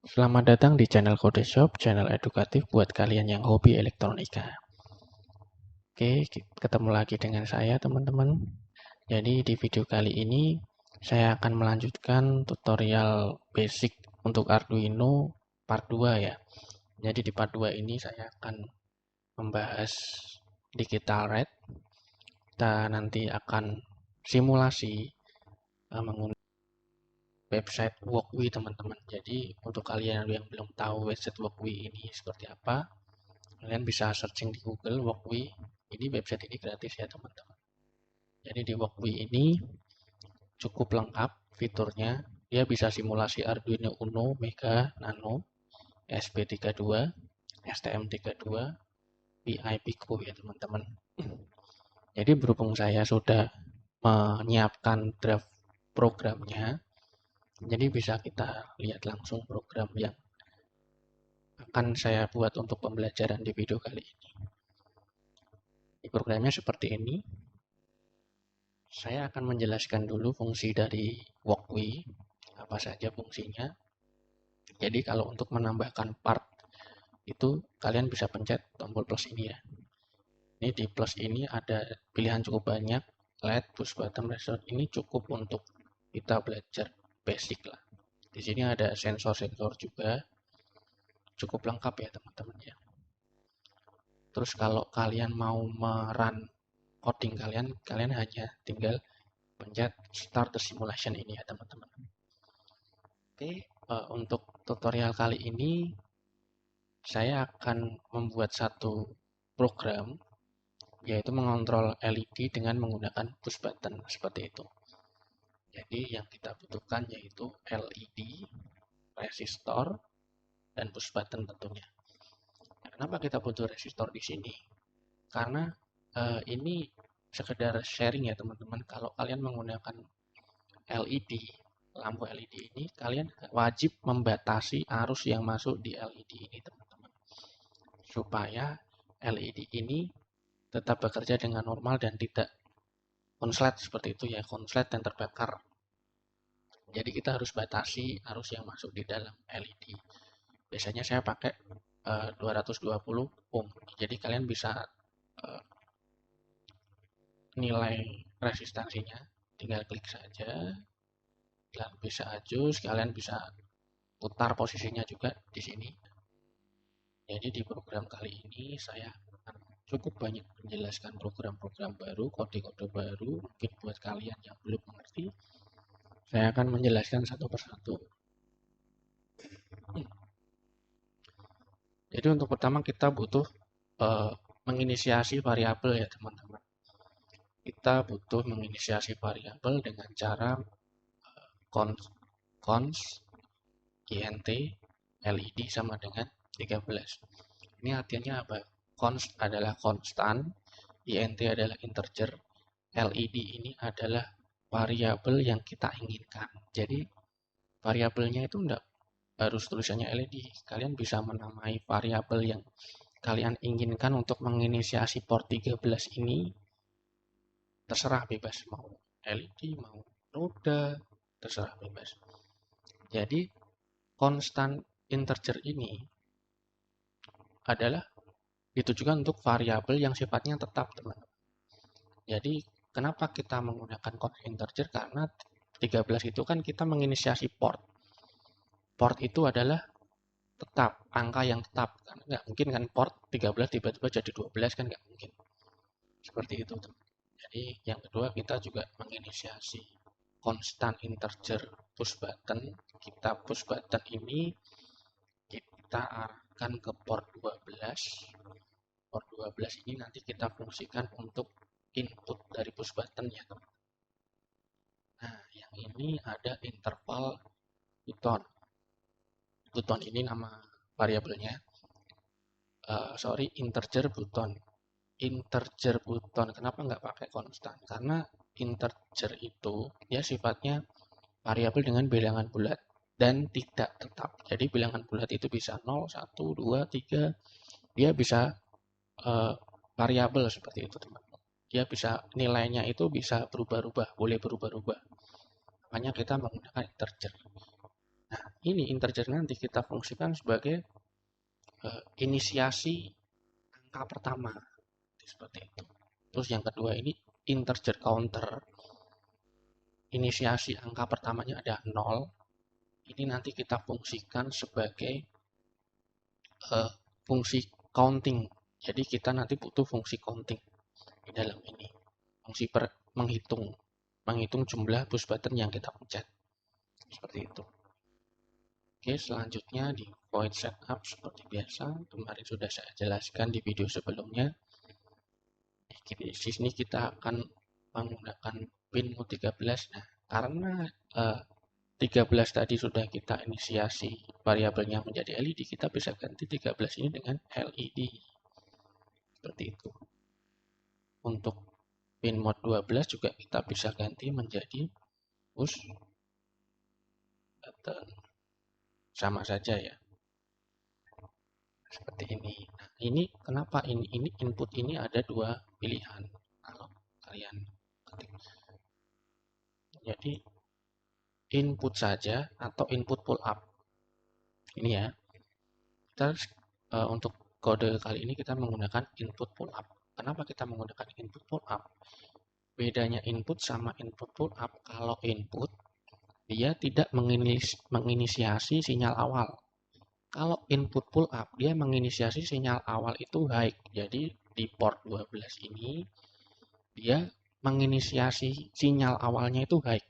Selamat datang di channel Kode Shop, channel edukatif buat kalian yang hobi elektronika. Oke, ketemu lagi dengan saya teman-teman. Jadi di video kali ini saya akan melanjutkan tutorial basic untuk Arduino part 2 ya. Jadi di part 2 ini saya akan membahas digital red. Kita nanti akan simulasi menggunakan website Walkwi teman-teman. Jadi untuk kalian yang belum tahu website Walkwi ini seperti apa, kalian bisa searching di Google Walkwi. Ini website ini gratis ya teman-teman. Jadi di Walkwi ini cukup lengkap fiturnya. Dia bisa simulasi Arduino Uno, Mega, Nano, SP32, STM32, PI Pico ya teman-teman. Jadi berhubung saya sudah menyiapkan draft programnya, jadi bisa kita lihat langsung program yang akan saya buat untuk pembelajaran di video kali ini. Di programnya seperti ini. Saya akan menjelaskan dulu fungsi dari Walkwi, apa saja fungsinya. Jadi kalau untuk menambahkan part itu kalian bisa pencet tombol plus ini ya. Ini di plus ini ada pilihan cukup banyak, LED, push button, restore. Ini cukup untuk kita belajar basic lah. Di sini ada sensor-sensor juga, cukup lengkap ya teman-teman ya. Terus kalau kalian mau merun coding kalian hanya tinggal pencet start the simulation ini ya teman-teman. Oke, untuk tutorial kali ini saya akan membuat satu program yaitu mengontrol LED dengan menggunakan push button seperti itu. Jadi yang kita butuhkan yaitu LED, resistor, dan push button tentunya. Kenapa kita butuh resistor di sini? Karena ini sekedar sharing ya teman-teman. Kalau kalian menggunakan LED, lampu LED ini, kalian wajib membatasi arus yang masuk di LED ini teman-teman. Supaya LED ini tetap bekerja dengan normal dan tidak konslet seperti itu ya, konslet dan terbakar. Jadi kita harus batasi arus yang masuk di dalam LED. Biasanya saya pakai 220 ohm. Jadi kalian bisa nilai resistansinya, tinggal klik saja. Kalian bisa adjust, kalian bisa putar posisinya juga di sini. Jadi di program kali ini saya akan cukup banyak menjelaskan program-program baru, kode-kode baru, mungkin buat kalian yang belum mengerti. Saya akan menjelaskan satu persatu. Jadi untuk pertama kita butuh menginisiasi variabel ya teman-teman. Kita butuh menginisiasi variabel dengan cara const int led sama dengan 13. Ini artinya apa? Const adalah konstan, int adalah integer, led ini adalah variabel yang kita inginkan. Jadi variabelnya itu enggak harus tulisannya LED. Kalian bisa menamai variabel yang kalian inginkan untuk menginisiasi port 13 ini. Terserah bebas, mau LED, mau roda, terserah bebas. Jadi konstan integer ini adalah ditujukan untuk variabel yang sifatnya tetap, teman-teman. Jadi kenapa kita menggunakan konstan integer? Karena 13 itu kan kita menginisiasi port. Port itu adalah tetap, angka yang tetap. Karena nggak mungkin kan port 13 tiba-tiba jadi 12 kan nggak mungkin. Seperti itu, teman. Jadi yang kedua kita juga menginisiasi konstan integer push button. Kita push button ini kita arahkan ke port 12. Port 12 ini nanti kita fungsikan untuk input dari push button ya teman. Nah yang ini ada interval button. Button ini nama variabelnya. Integer button. Integer button. Kenapa nggak pakai konstan? Karena integer itu ya sifatnya variabel dengan bilangan bulat dan tidak tetap. Jadi bilangan bulat itu bisa 0, 1, 2, 3. Dia bisa variabel seperti itu teman-teman. Dia bisa nilainya itu bisa berubah-ubah, boleh berubah-ubah. Makanya kita menggunakan integer. Nah, ini integer nanti kita fungsikan sebagai inisiasi angka pertama, seperti itu. Terus yang kedua ini integer counter, inisiasi angka pertamanya ada 0, ini nanti kita fungsikan sebagai fungsi counting. Jadi kita nanti butuh fungsi counting di dalam ini, fungsi menghitung jumlah push button yang kita pencet, seperti itu. Oke, selanjutnya di void setup seperti biasa, kemarin sudah saya jelaskan di video sebelumnya. Di sini kita akan menggunakan pin mode 13. Nah, karena 13 tadi sudah kita inisiasi variabelnya menjadi LED, kita bisa ganti 13 ini dengan LED. Seperti itu. Untuk pin mode 12 juga kita bisa ganti menjadi push button. Sama saja ya. Seperti ini. Nah, ini kenapa ini input ini ada dua pilihan kalau kalian ketik. Jadi input saja atau input pull up. Ini ya. Kita untuk kode kali ini kita menggunakan input pull up. Kenapa kita menggunakan input pull up? Bedanya input sama input pull up, kalau input dia tidak menginisiasi sinyal awal. Kalau input pull up dia menginisiasi sinyal awal itu high. Jadi di port 12 ini dia menginisiasi sinyal awalnya itu high.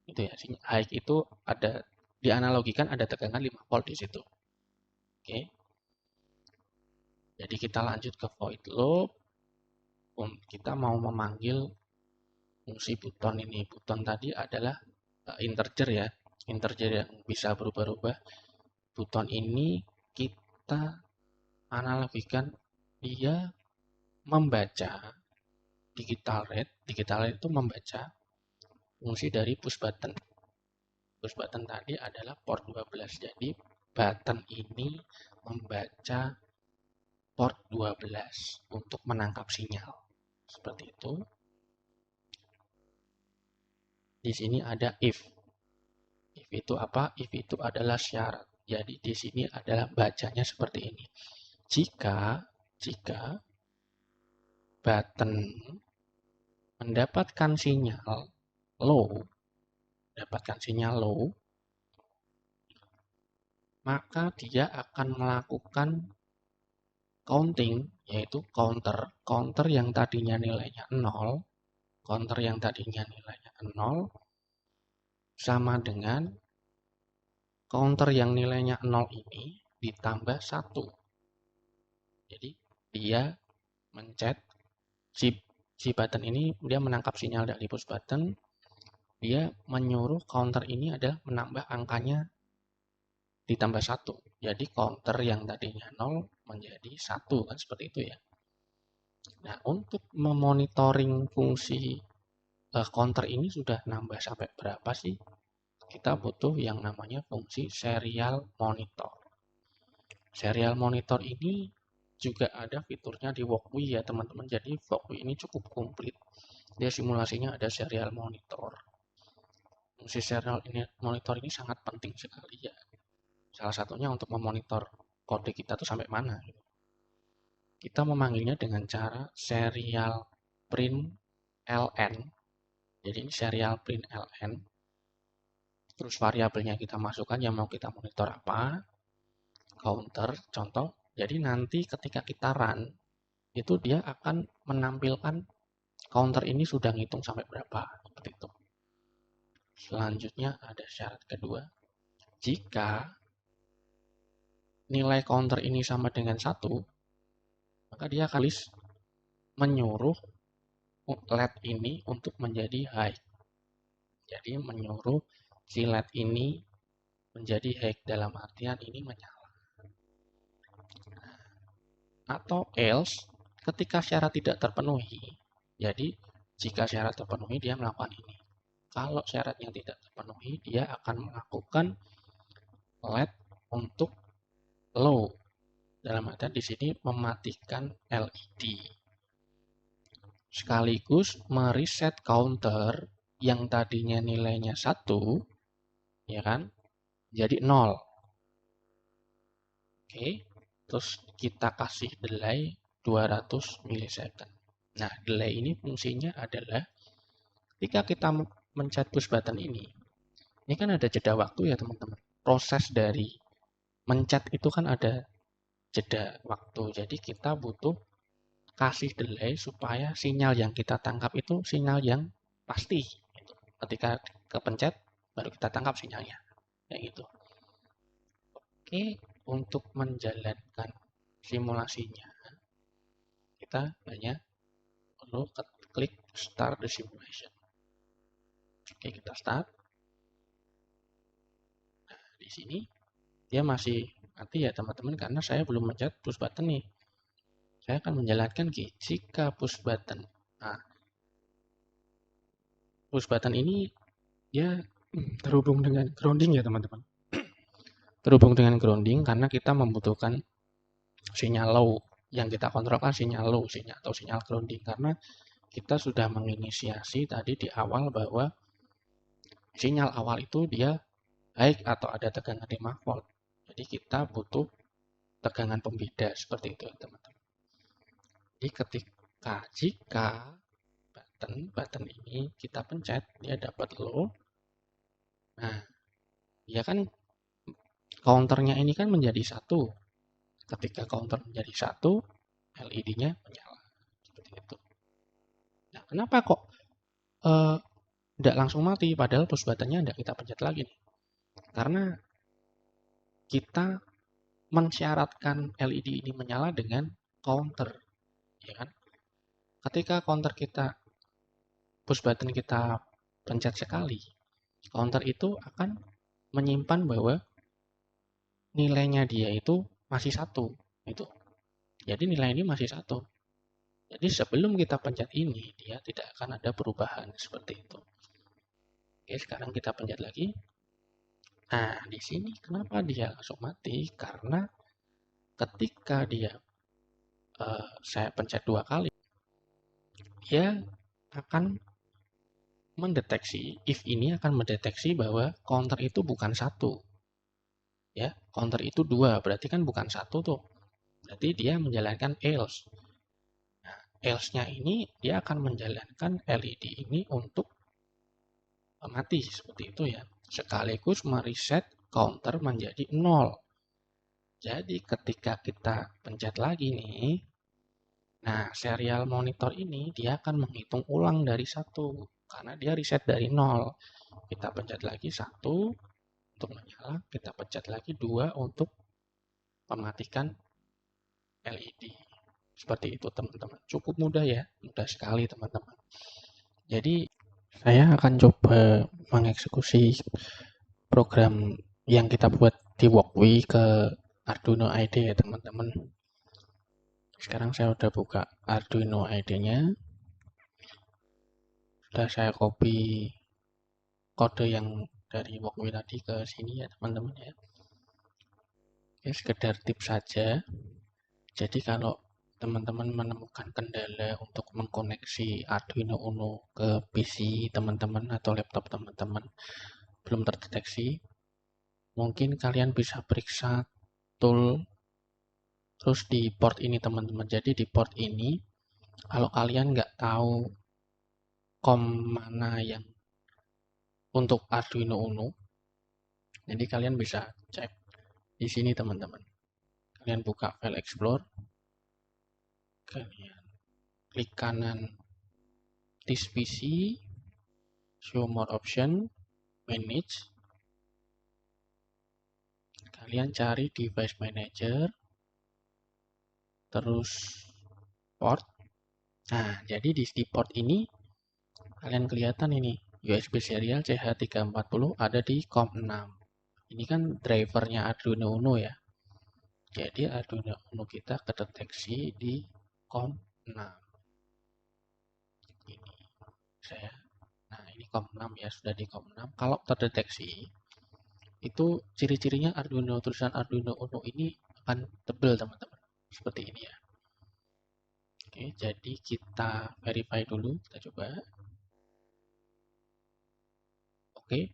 Itu ya, high itu ada dianalogikan ada tegangan 5 volt di situ. Oke. Jadi kita lanjut ke void loop. Kita mau memanggil fungsi button ini. Button tadi adalah integer ya. Integer yang bisa berubah-ubah. Button ini kita analogikan dia membaca digital rate. Digital rate itu membaca fungsi dari push button. Push button tadi adalah port 12. Jadi button ini membaca port 12 untuk menangkap sinyal. Seperti itu. Di sini ada if. If itu apa? If itu adalah syarat. Jadi di sini adalah bacanya seperti ini. Jika button mendapatkan sinyal low, maka dia akan melakukan counting, yaitu counter yang tadinya nilainya 0, sama dengan counter yang nilainya 0 ini ditambah 1. Jadi dia mencet si button ini, dia menangkap sinyal dari push button, dia menyuruh counter ini adalah menambah angkanya ditambah 1. Jadi counter yang tadinya 0 menjadi 1, kan seperti itu ya. Nah, untuk memonitoring fungsi counter ini sudah nambah sampai berapa sih? Kita butuh yang namanya fungsi serial monitor. Serial monitor ini juga ada fiturnya di Walkwi ya teman-teman. Jadi Walkwi ini cukup komplit. Dia simulasinya ada serial monitor. Fungsi serial monitor ini sangat penting sekali ya. Salah satunya untuk memonitor kode kita tuh sampai mana. Kita memanggilnya dengan cara serial print ln. Jadi ini serial print ln. Terus variabelnya kita masukkan yang mau kita monitor apa. Counter, contoh. Jadi nanti ketika kita run, itu dia akan menampilkan counter ini sudah ngitung sampai berapa. Seperti itu. Selanjutnya ada syarat kedua. Jika nilai counter ini sama dengan 1, maka dia akan menyuruh LED ini untuk menjadi high. Jadi menyuruh si LED ini menjadi high dalam artian ini menyala. Atau else, ketika syarat tidak terpenuhi, jadi jika syarat terpenuhi dia melakukan ini. Kalau syaratnya tidak terpenuhi, dia akan melakukan LED untuk low. Dalam artian di sini mematikan LED. Sekaligus mereset counter yang tadinya nilainya 1, ya kan? jadi 0. Oke, terus kita kasih delay 200 milisecond. Nah, delay ini fungsinya adalah ketika kita mencet push button ini kan ada jeda waktu ya teman-teman. Proses dari mencet itu kan ada jeda waktu. Jadi kita butuh kasih delay supaya sinyal yang kita tangkap itu sinyal yang pasti. Ketika kepencet, baru kita tangkap sinyalnya. Kayak gitu. Oke, untuk menjalankan simulasinya, kita hanya perlu klik start the simulation. Oke, kita start. Nah, di sini dia masih mati ya teman-teman karena saya belum mencet push button nih. Saya akan menjalankan jika push button. Nah, push button ini dia terhubung dengan grounding ya teman-teman. Terhubung dengan grounding karena kita membutuhkan sinyal low. Yang kita kontrol kan sinyal low, sinyal atau sinyal grounding karena kita sudah menginisiasi tadi di awal bahwa sinyal awal itu dia high atau ada tegangan 5 volt. Jadi kita butuh tegangan pembeda seperti itu teman-teman. Jadi jika button ini kita pencet dia dapat low. Nah, ya kan counternya ini kan menjadi 1. Ketika counter menjadi 1, LED-nya menyala. Seperti itu. Nah, kenapa kok tidak langsung mati padahal push buttonnya tidak kita pencet lagi nih? Karena kita mensyaratkan LED ini menyala dengan counter, ya kan? Ketika counter kita push button kita pencet sekali, counter itu akan menyimpan bahwa nilainya dia itu masih 1, itu. Jadi nilai ini masih 1. Jadi sebelum kita pencet ini, dia tidak akan ada perubahan seperti itu. Oke, sekarang kita pencet lagi. Nah, di sini kenapa dia langsung mati? Karena ketika saya pencet 2 kali, dia akan mendeteksi, if ini akan mendeteksi bahwa counter itu bukan 1. Ya, counter itu 2, berarti kan bukan 1 tuh. Berarti dia menjalankan else. Nah, else-nya ini dia akan menjalankan LED ini untuk mati seperti itu ya. Sekaligus mereset counter menjadi 0. Jadi ketika kita pencet lagi nih, nah serial monitor ini dia akan menghitung ulang dari 1 karena dia reset dari 0. Kita pencet lagi 1 untuk menyala, kita pencet lagi 2 untuk mematikan LED. Seperti itu teman-teman. Cukup mudah ya, mudah sekali teman-teman. Jadi saya akan coba mengeksekusi program yang kita buat di Walkway ke Arduino IDE ya teman-teman. Sekarang saya udah buka Arduino IDE-nya. Sudah saya copy kode yang dari Walkway tadi ke sini ya teman-teman ya. Oke, sekedar tips saja. Jadi kalau teman-teman menemukan kendala untuk mengkoneksi Arduino Uno ke PC teman-teman atau laptop teman-teman belum terdeteksi, mungkin kalian bisa periksa tool terus di port ini teman-teman. Jadi di port ini, kalau kalian nggak tahu COM mana yang untuk Arduino Uno, jadi kalian bisa cek di sini teman-teman. Kalian buka File Explorer, kalian klik kanan This PC, Show More Option, Manage. Kalian cari Device Manager, terus port. Nah, jadi di port ini kalian kelihatan ini USB serial CH340 ada di COM6. Ini kan drivernya Arduino Uno ya. Jadi Arduino Uno kita kedeteksi di COM6. Ini saya. Nah, ini COM6 ya, sudah di COM6. Kalau terdeteksi itu ciri-cirinya tulisan Arduino Uno ini akan tebal teman-teman. Seperti ini ya. Oke, jadi kita verify dulu, kita coba. Oke,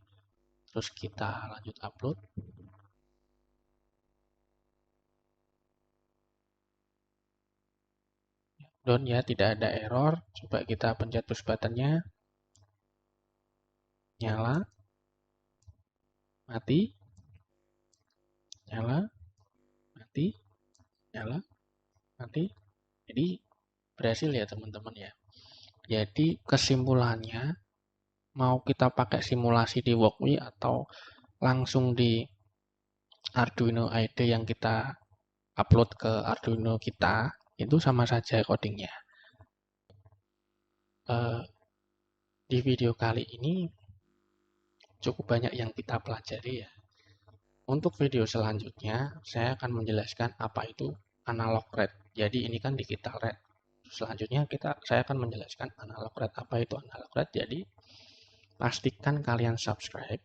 Terus kita lanjut upload. Down ya, tidak ada error. Coba kita pencet push buttonnya. Nyala. Mati. Nyala. Mati. Nyala. Mati. Jadi berhasil ya teman-teman ya. Jadi kesimpulannya, mau kita pakai simulasi di Walkme atau langsung di Arduino IDE yang kita upload ke Arduino kita, itu sama saja codingnya. Di video kali ini cukup banyak yang kita pelajari ya. Untuk video selanjutnya, saya akan menjelaskan apa itu analog rate. Jadi ini kan digital rate. Selanjutnya saya akan menjelaskan analog rate. Apa itu analog rate? Jadi pastikan kalian subscribe,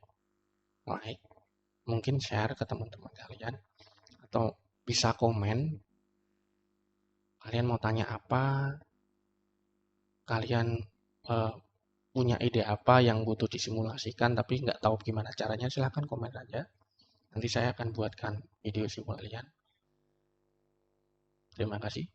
like, mungkin share ke teman-teman kalian, atau bisa komen. Kalian mau tanya apa? Kalian punya ide apa yang butuh disimulasikan tapi nggak tahu gimana caranya? Silahkan komen aja. Nanti saya akan buatkan video simulasian. Terima kasih.